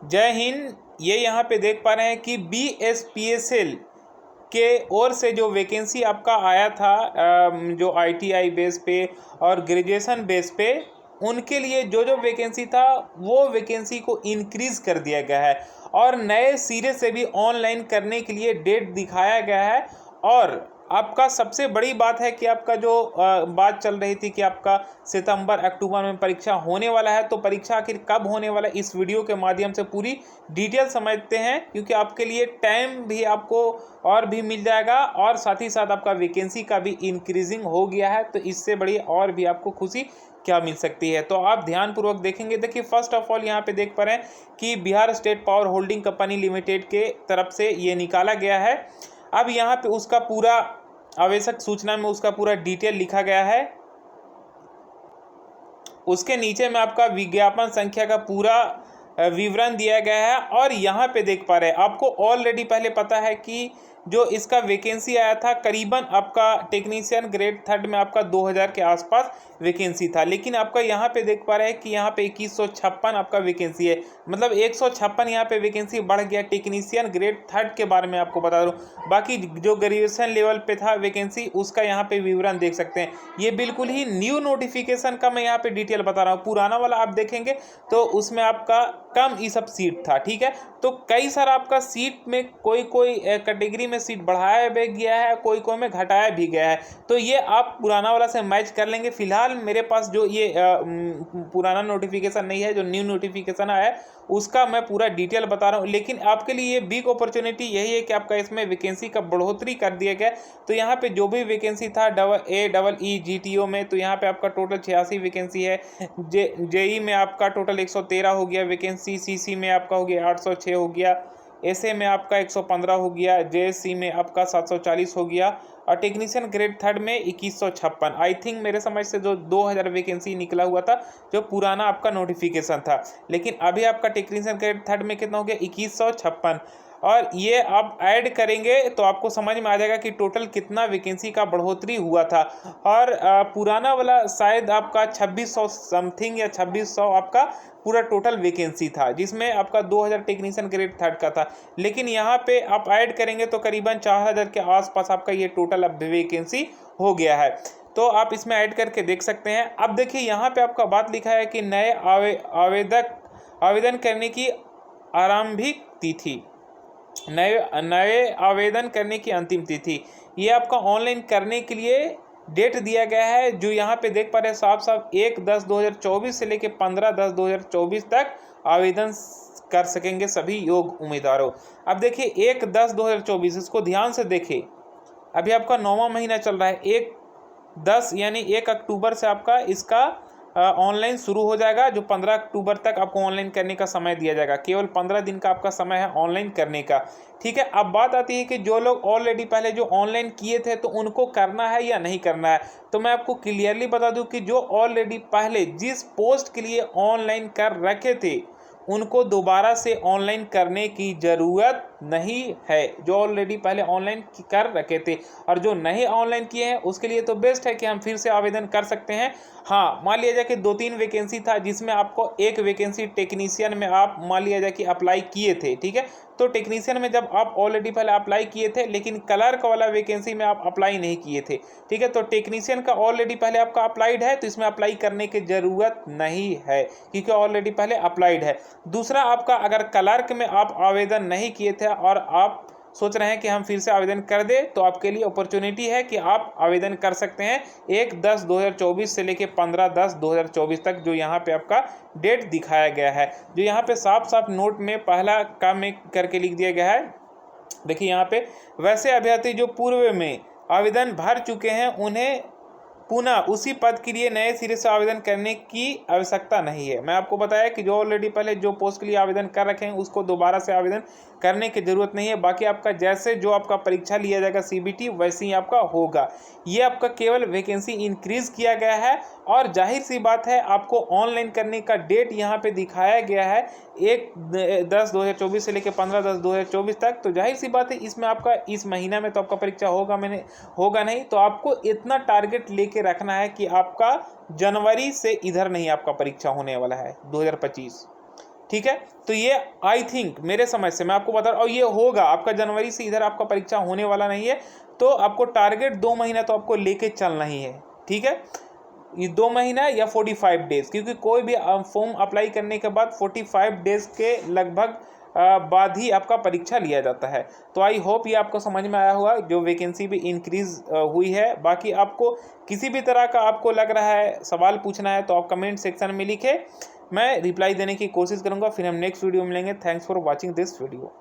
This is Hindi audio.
जय हिंद। ये यहाँ पे देख पा रहे हैं कि BSPSL के ओर से जो वैकेंसी आपका आया था, जो ITI बेस पे और ग्रेजुएशन बेस पे, उनके लिए जो जो वैकेंसी था वो वैकेंसी को इंक्रीज़ कर दिया गया है और नए सिरे से भी ऑनलाइन करने के लिए डेट दिखाया गया है। और आपका सबसे बड़ी बात है कि आपका जो बात चल रही थी कि आपका सितंबर अक्टूबर में परीक्षा होने वाला है, तो परीक्षा आखिर कब होने वाला है, इस वीडियो के माध्यम से पूरी डिटेल समझते हैं, क्योंकि आपके लिए टाइम भी आपको और भी मिल जाएगा और साथ ही साथ आपका वैकेंसी का भी इंक्रीजिंग हो गया है। तो इससे बड़ी और भी आपको खुशी क्या मिल सकती है, तो आप ध्यानपूर्वक देखेंगे। देखिए, फर्स्ट ऑफ ऑल यहाँ पे देख पा रहे हैं कि Bihar state power holding company limited के तरफ से ये निकाला गया है। अब यहाँ पे उसका पूरा आवश्यक सूचना में उसका पूरा डिटेल लिखा गया है। उसके नीचे में आपका विज्ञापन संख्या का पूरा विवरण दिया गया है। और यहाँ पे देख पा रहे हैं, आपको ऑलरेडी पहले पता है कि जो इसका वैकेंसी आया था करीबन आपका टेक्नीशियन ग्रेड 3 में आपका 2000 के आसपास वैकेंसी था, लेकिन आपका यहाँ पे देख पा रहे हैं कि यहाँ पे 2156 आपका वैकेंसी है, मतलब 156 यहाँ पे वैकेंसी बढ़ गया। टेक्नीशियन ग्रेड 3 के बारे में आपको बता दूँ, बाकी जो ग्रेजुएशन लेवल पे था वैकेंसी उसका यहाँ पे विवरण देख सकते हैं। ये बिल्कुल ही न्यू नोटिफिकेशन का मैं यहाँ पे डिटेल बता रहा हूँ। पुराना वाला आप देखेंगे तो उसमें आपका कम ई सब सीट था, ठीक है। तो कई सारा आपका सीट में कोई कैटेगरी में सीट बढ़ाया भी गया है, कोई में घटाया भी गया है, तो ये आप पुराना वाला से मैच कर लेंगे। फिलहाल मेरे पास जो ये पुराना नोटिफिकेशन नहीं है, जो न्यू नोटिफिकेशन आया है उसका मैं पूरा डिटेल बता रहा हूँ। लेकिन आपके लिए ये बिग अपॉर्चुनिटी यही है कि आपका इसमें वैकेंसी का बढ़ोतरी कर दिया गया। तो यहाँ पे जो भी वैकेंसी था AA GTO में, तो यहाँ पे आपका टोटल 86 वैकेंसी है। JEE में आपका टोटल 113 हो गया वैकेंसी, CC में आपका हो गया 806 हो गया, SA में आपका 115 हो गया, JSC में आपका 740 हो गया और टेक्नीशियन ग्रेड 3 में 2156। आई थिंक मेरे समझ से जो 2000 वैकेंसी निकला हुआ था जो पुराना आपका नोटिफिकेशन था, लेकिन अभी आपका टेक्नीशियन ग्रेड 3 में कितना हो गया 2156। और ये आप ऐड करेंगे तो आपको समझ में आ जाएगा कि टोटल कितना वैकेंसी का बढ़ोतरी हुआ था। और पुराना वाला शायद आपका 2600 समथिंग या 2600 आपका पूरा टोटल वैकेंसी था, जिसमें आपका 2000 टेक्नीशियन ग्रेड 3 का था। लेकिन यहाँ पे आप ऐड करेंगे तो करीबन 4000 के आसपास आपका ये टोटल अब वैकेंसी हो गया है। तो आप इसमें ऐड करके देख सकते हैं। अब देखिए, यहाँ पे आपका बात लिखा है कि नए आवेदन करने की आरंभिक तिथि, नए आवेदन करने की अंतिम तिथि, ये आपका ऑनलाइन करने के लिए डेट दिया गया है, जो यहाँ पे देख पा रहे हैं साफ साफ 1/10/2024 से लेके 15/10/2024 तक आवेदन कर सकेंगे सभी योग्य उम्मीदवारों। अब देखिए 1/10/2024, इसको ध्यान से देखिए, अभी आपका 9वां महीना चल रहा है। 1/10 यानी 1 अक्टूबर से आपका इसका ऑनलाइन शुरू हो जाएगा, जो 15 अक्टूबर तक आपको ऑनलाइन करने का समय दिया जाएगा। केवल 15 दिन का आपका समय है ऑनलाइन करने का, ठीक है। अब बात आती है कि जो लोग ऑलरेडी पहले जो ऑनलाइन किए थे तो उनको करना है या नहीं करना है। तो मैं आपको क्लियरली बता दूं कि जो ऑलरेडी पहले जिस पोस्ट के लिए ऑनलाइन कर रखे थे उनको दोबारा से ऑनलाइन करने की ज़रूरत नहीं है। जो ऑलरेडी पहले ऑनलाइन कर रखे थे और जो नहीं ऑनलाइन किए हैं उसके लिए तो बेस्ट है कि हम फिर से आवेदन कर सकते हैं। हाँ, मान लिया जाए कि 2-3 वैकेंसी था, जिसमें आपको एक वैकेंसी टेक्नीशियन में आप मान लिया जाए कि अप्लाई किए थे, ठीक है। तो टेक्नीशियन में जब आप ऑलरेडी पहले अप्लाई किए थे, लेकिन क्लर्क वाला वैकेंसी में आप अप्लाई नहीं किए थे, ठीक है। तो टेक्नीशियन का ऑलरेडी पहले आपका अप्लाइड है, तो इसमें अप्लाई करने की ज़रूरत नहीं है, क्योंकि ऑलरेडी पहले अप्लाइड है। दूसरा, आपका अगर क्लर्क में आप आवेदन नहीं किए थे और आप सोच रहे हैं कि हम फिर से आवेदन कर दें, तो आपके लिए अपॉर्चुनिटी है कि आप आवेदन कर सकते हैं 1/10/2024 से लेके 15/10/2024 तक, जो यहाँ पे आपका डेट दिखाया गया है। जो यहाँ पे साफ साफ नोट में पहला काम में करके लिख दिया गया है। देखिए यहाँ पे, वैसे अभ्यर्थी जो पूर्व में आवेदन भर चुके हैं उन्हें पुनः उसी पद के लिए नए सिरे से आवेदन करने की आवश्यकता नहीं है। मैं आपको बताया कि जो ऑलरेडी पहले जो पोस्ट के लिए आवेदन कर रखे हैं उसको दोबारा से आवेदन करने की ज़रूरत नहीं है। बाकी आपका जैसे जो आपका परीक्षा लिया जाएगा CBT, वैसे ही आपका होगा। ये आपका केवल वैकेंसी इंक्रीज़ किया गया है और जाहिर सी बात है आपको ऑनलाइन करने का डेट यहाँ पे दिखाया गया है 1/10/2024 से लेकर 15/10/2024 तक। तो जाहिर सी बात है इसमें आपका इस महीना में तो आपका परीक्षा होगा नहीं, तो आपको इतना टारगेट लेके रखना है कि आपका जनवरी से इधर नहीं आपका परीक्षा होने वाला है 2025। ठीक है। तो ये आई थिंक मेरे समझ से मैं आपको बता रहा हूँ, और ये होगा आपका जनवरी से इधर आपका परीक्षा होने वाला नहीं है, तो आपको टारगेट 2 महीना तो आपको लेके चलना ही है, ठीक है। ये 2 महीना या 45 डेज, क्योंकि कोई भी फॉर्म अप्लाई करने के बाद 45 डेज के लगभग बाद ही आपका परीक्षा लिया जाता है। तो आई होप ये आपको समझ में आया होगा, जो वैकेंसी भी इंक्रीज हुई है। बाकी आपको किसी भी तरह का आपको लग रहा है सवाल पूछना है तो आप कमेंट सेक्शन में लिखें, मैं रिप्लाई देने की कोशिश करूंगा। फिर हम नेक्स्ट वीडियो में मिलेंगे। Thanks for watching this video.